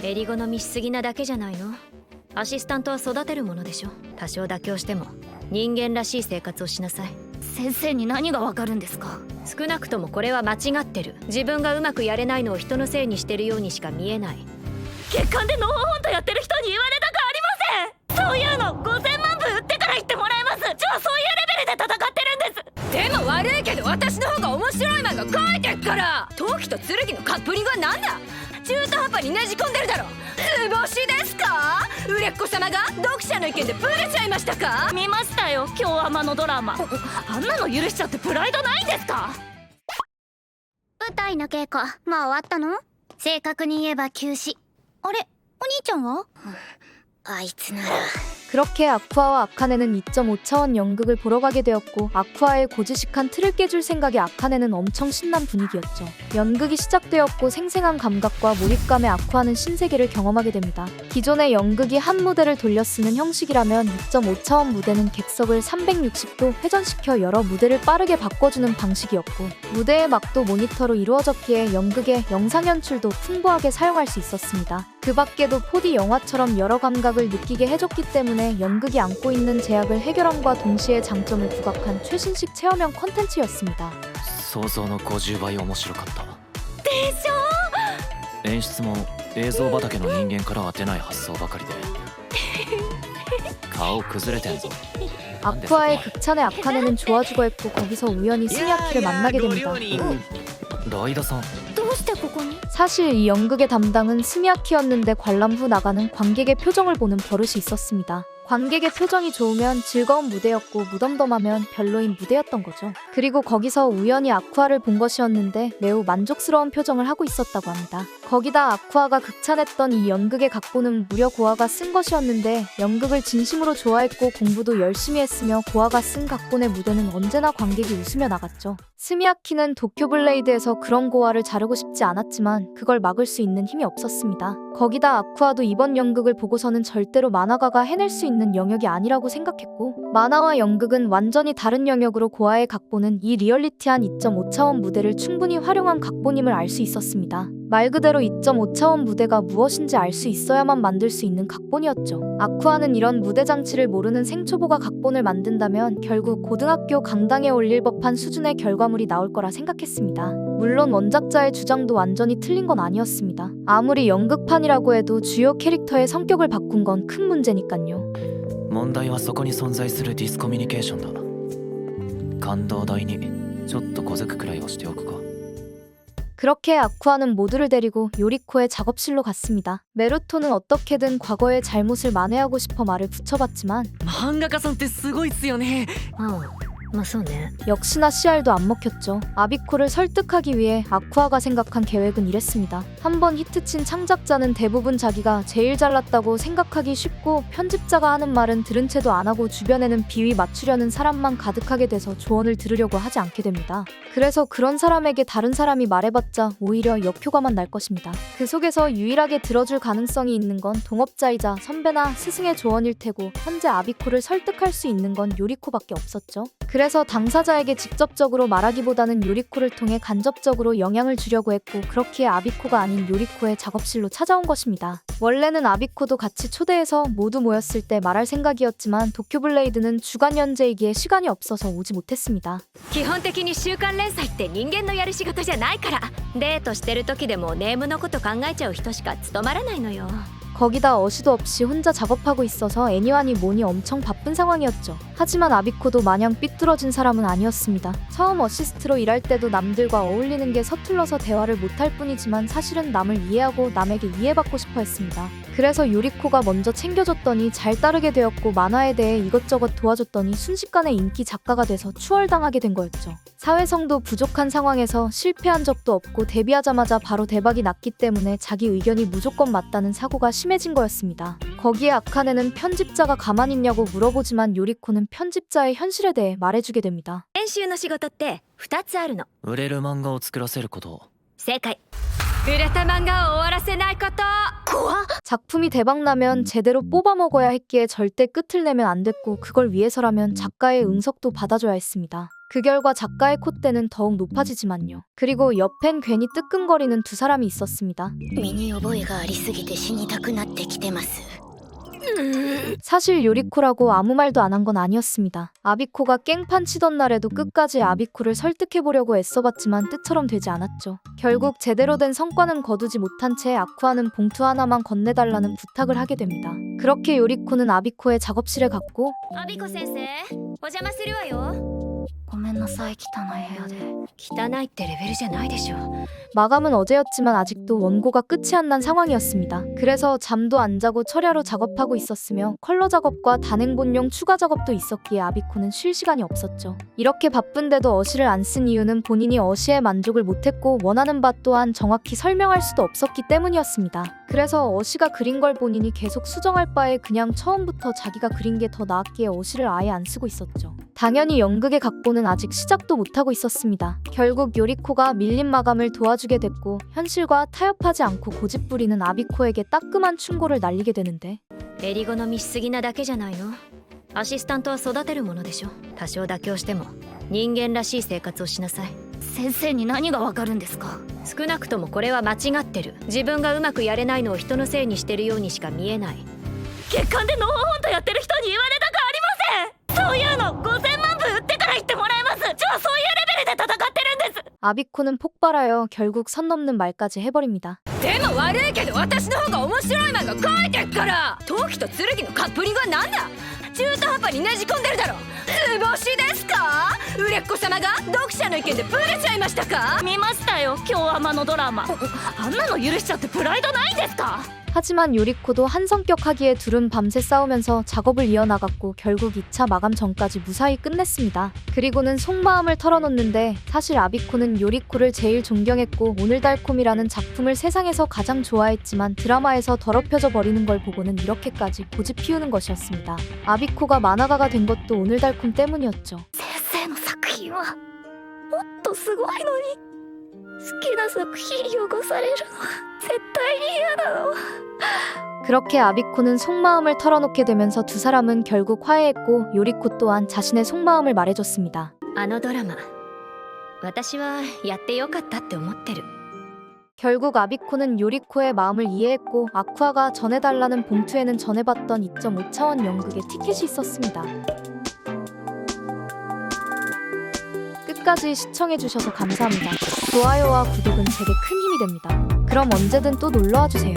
襟好みしすぎなだけじゃないの。アシスタントは育てるものでしょ。多少妥協しても人間らしい生活をしなさい。先生に何がわかるんですか？少なくともこれは間違ってる。自分がうまくやれないのを人のせいにしてるようにしか見えない。月間でのほほんとやってる人に言われたくありません。そういうの5000万部売ってから言ってもらえます。じゃあそういうレベルで戦ってるんです。でも悪いけど私の方が面白い漫画描いてっから。陶器と剣のカップリングは何だ。中途半端にねじ込んでるだろ。図星ですか。売れっ子様が読者の意見でブレちゃいましたか。見ましたよ、今日アマのドラマ。あんなの許しちゃってプライドないんですか？舞台の稽古もう終わったの？正確に言えば休止。あれ、お兄ちゃんは？あいつなら。 그렇게 아쿠아와 아카네는 2.5차원 연극을 보러 가게 되었고, 아쿠아의 고지식한 틀을 깨줄 생각에 아카네는 엄청 신난 분위기였죠. 연극이 시작되었고 생생한 감각과 몰입감에 아쿠아는 신세계를 경험하게 됩니다. 기존의 연극이 한 무대를 돌려 쓰는 형식이라면 2.5차원 무대는 객석을 360도 회전시켜 여러 무대를 빠르게 바꿔주는 방식이었고, 무대의 막도 모니터로 이루어졌기에 연극의 영상 연출도 풍부하게 사용할 수 있었습니다. 그 밖에도 4D 영화처럼 여러 감각을 느끼게 해줬기 때문에 연극이 안고 있는 제약을 해결함과 동시에 장점을 부각한 최신식 체험형 콘텐츠였습니다. 想像の50倍面白かった。でしょ？演出も映像畑の人間からは出ない発想ばかりで顔崩れてんぞ。 아쿠아의 극찬에 아카네는 좋아주고 했고, 거기서 우연히 스미야키를 만나게 됩니다. ライダさん、どうしてここに？ 사실 이 연극의 담당은 스미야키였는데 관람 후 나가는 관객의 표정을 보는 버릇이 있었습니다. 관객의 표정이 좋으면 즐거운 무대였고 무덤덤하면 별로인 무대였던 거죠. 그리고 거기서 우연히 아쿠아를 본 것이었는데 매우 만족스러운 표정을 하고 있었다고 합니다. 거기다 아쿠아가 극찬했던 이 연극의 각본은 무려 고아가 쓴 것이었는데, 연극을 진심으로 좋아했고 공부도 열심히 했으며 고아가 쓴 각본의 무대는 언제나 관객이 웃으며 나갔죠. 스미야키는 도쿄블레이드에서 그런 고아를 자르고 싶지 않았지만 그걸 막을 수 있는 힘이 없었습니다. 거기다 아쿠아도 이번 연극을 보고서는 절대로 만화가가 해낼 수 있는 영역이 아니라고 생각했고, 만화와 연극은 완전히 다른 영역으로 고아의 각본은 이 리얼리티한 2.5차원 무대를 충분히 활용한 각본임을 알 수 있었습니다. 말 그대로 2.5차원 무대가 무엇인지 알 수 있어야만 만들 수 있는 각본이었죠. 아쿠아는 이런 무대 장치를 모르는 생초보가 각본을 만든다면 결국 고등학교 강당에 올릴 법한 수준의 결과물이 나올 거라 생각했습니다. 물론 원작자의 주장도 완전히 틀린 건 아니었습니다. 아무리 연극판이라고 해도 주요 캐릭터의 성격을 바꾼 건 큰 문제니깐요. 問題はそこに存在するディスコミュニケーションだ。感動台にちょっと小づくくらいはしておくか。 그렇게 아쿠아는 모두를 데리고 요리코의 작업실로 갔습니다. 메루토는 어떻게든 과거의 잘못을 만회하고 싶어 말을 붙여봤지만 漫画家さんってすごいっすよね。まあそうね。 역시나 CR도 안 먹혔죠. 아비코를 설득하기 위해 아쿠아가 생각한 계획은 이랬습니다. 한번 히트친 창작자는 대부분 자기가 제일 잘났다고 생각하기 쉽고, 편집자가 하는 말은 들은 채도 안 하고 주변에는 비위 맞추려는 사람만 가득하게 돼서 조언을 들으려고 하지 않게 됩니다. 그래서 그런 사람에게 다른 사람이 말해봤자 오히려 역효과만 날 것입니다. 그 속에서 유일하게 들어줄 가능성이 있는 건 동업자이자 선배나 스승의 조언일 테고, 현재 아비코를 설득할 수 있는 건 요리코밖에 없었죠. 그래서 당사자에게 직접적으로 말하기보다는 요리코를 통해 간접적으로 영향을 주려고 했고, 그렇기에 아비코가 아닌 요리코의 작업실로 찾아온 것입니다. 원래는 아비코도 같이 초대해서 모두 모였을 때 말할 생각이었지만 도쿄블레이드는 주간 연재이기에 시간이 없어서 오지 못했습니다. 基本的に週刊連載って人間のやる仕事じゃないから。デートしてる時でもネームのこと考えちゃう人しか務まらないのよ。 거기다 어시도 없이 혼자 작업하고 있어서 애니와니 모니 엄청 바쁜 상황이었죠. 하지만 아비코도 마냥 삐뚤어진 사람은 아니었습니다. 처음 어시스트로 일할 때도 남들과 어울리는 게 서툴러서 대화를 못할 뿐이지만 사실은 남을 이해하고 남에게 이해받고 싶어 했습니다. 그래서 요리코가 먼저 챙겨줬더니 잘 따르게 되었고, 만화에 대해 이것저것 도와줬더니 순식간에 인기 작가가 돼서 추월당하게 된 거였죠. 사회성도 부족한 상황에서 실패한 적도 없고 데뷔하자마자 바로 대박이 났기 때문에 자기 의견이 무조건 맞다는 사고가 심해진 거였습니다. 거기에 아카네는 편집자가 가만히 있냐고 물어보지만 요리코는 편집자의 현실에 대해 말해주게 됩니다. 編集の仕事って2つあるの。売れる漫画を作らせること。正解。売れた漫画を終わらせないこと。 작품이 대박나면 제대로 뽑아먹어야 했기에 절대 끝을 내면 안 됐고, 그걸 위해서라면 작가의 응석도 받아줘야 했습니다. 그 결과 작가의 콧대는 더욱 높아지지만요. 그리고 옆엔 괜히 뜨끔거리는 두 사람이 있었습니다. 身に覚えがありすぎて死にたくなってきてます 사실 요리코라고 아무 말도 안 한 건 아니었습니다. 아비코가 깽판 치던 날에도 끝까지 아비코를 설득해보려고 애써봤지만 뜻처럼 되지 않았죠. 결국 제대로 된 성과는 거두지 못한 채 아쿠아는 봉투 하나만 건네달라는 부탁을 하게 됩니다. 그렇게 요리코는 아비코의 작업실에 갔고 アビコ先生お邪魔するわよ。ごめんなさい汚い部屋で汚いってレベルじゃないでしょ。 마감은 어제였지만 아직도 원고가 끝이 안 난 상황이었습니다. 그래서 잠도 안 자고 철야로 작업하고 있었으며 컬러 작업과 단행본용 추가 작업도 있었기에 아비코는 쉴 시간이 없었죠. 이렇게 바쁜데도 어시를 안 쓴 이유는 본인이 어시에 만족을 못했고 원하는 바 또한 정확히 설명할 수도 없었기 때문이었습니다. 그래서 어시가 그린 걸 본인이 계속 수정할 바에 그냥 처음부터 자기가 그린 게 더 나았기에 어시를 아예 안 쓰고 있었죠. 당연히 연극의 각본은 아직 시작도 못하고 있었습니다. 결국 요리코가 밀린 마감을 도와주게 됐고 현실과 타협하지 않고 고집부리는 아비코에게 따끔한 충고를 날리게 되는데 襟好みしすぎなだけじゃないの。アシスタントは育てるものでしょ。多少妥協しても人間らしい生活をしなさい。先生に何がわかるんですか少なくともこれは間違ってる。自分がうまくやれないのを人のせいにしてるようにしか見えない。月間でのほほんとやってる人に言われたくありません。そういうの5000万部売ってから言ってもらえます。そういうレベルで戦ってるんです。 아비코는 폭발하여 결국 선 넘는 말까지 해버립니다. でも悪いけど私の方が面白い漫画描いてっから。陶器と剣のカップリングはなんだ。中途半端にねじ込んでるだろ。図星ですか。売れっ子様が読者の意見でブレちゃいましたか。見ましたよ今日アマのドラマあんなの許しちゃってプライドないんですか 하지만 요리코도 한 성격하기에 둘은 밤새 싸우면서 작업을 이어나갔고 결국 2차 마감 전까지 무사히 끝냈습니다. 그리고는 속마음을 털어놓는데 사실 아비코는 요리코를 제일 존경했고 오늘달콤이라는 작품을 세상에서 가장 좋아했지만 드라마에서 더럽혀져 버리는 걸 보고는 이렇게까지 고집 피우는 것이었습니다. 아비코가 만화가가 된 것도 오늘달콤 때문이었죠. 先生の作品はもっとすごいのに好きな作品汚されるのは絶対に嫌なの 그렇게 아비코는 속마음을 털어놓게 되면서 두 사람은 결국 화해했고 요리코 또한 자신의 속마음을 말해줬습니다. あのドラマ私はやってよかったって思ってる。 결국 아비코는 요리코의 마음을 이해했고 아쿠아가 전해달라는 봉투에는 전해봤던 2.5차원 연극의 티켓이 있었습니다. 끝까지 시청해주셔서 감사합니다. 좋아요와 구독은 제게 큰 힘이 됩니다. 그럼 언제든 또 놀러와주세요.